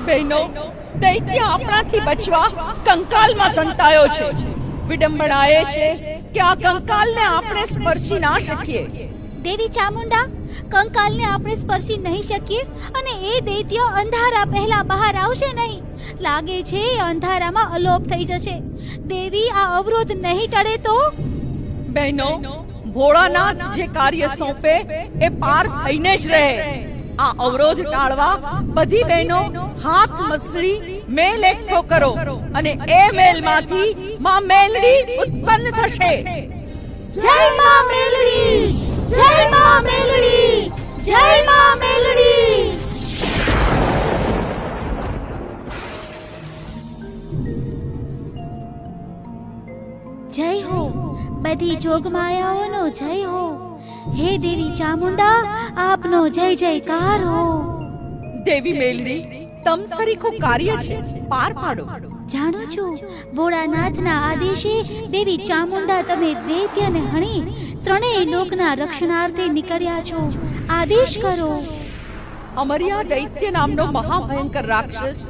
બહેનો, દૈત્ય આપણાથી બચવા કંકાલમાં સંતાયો છે. વિડંબણા એ છે કે આ કંકાલને આપણે સ્પર્શી ના શકીએ. દેવી ચામુંડા, કંકાલને આપણે સ્પર્શી નહીં શકીએ અને એ દૈત્ય અંધારા પહેલા બહાર આવશે નહીં. લાગે છે એ અંધારામાં અલોપ થઈ જશે. દેવી, આ અવરોધ નહીં ટળે તો? બહેનો, ભોળાનાથ જે કાર્ય સોંપે એ પાર થઈને જ રહે. આ અવરોધ ટાળવા બધી બહેનો હાથ મસળી મેલ એકઠો કરો અને એ મેલમાંથી માં મેલડી ઉત્પન્ન થશે. જય માં મેલડી! જય માં મેલડી! જય માં મેલડી! જય હો, બધી જોગમાયાઓનો જય હો. હે દેવી ચામુંડા, આપનો જય જયકાર હો. દેવી મેલડી, તમ સરીખું કાર્ય છે, પાર પાડો. જાણો છો, ભોળાનાથના આદેશે દેવી ચામુંડા તમે દૈત્યને હણી ત્રણેય લોકના રક્ષણાર્થે નીકળ્યા છો. આદેશ કરો. અમર્યા દૈત્ય નામનો મહાભયંકર રાક્ષસ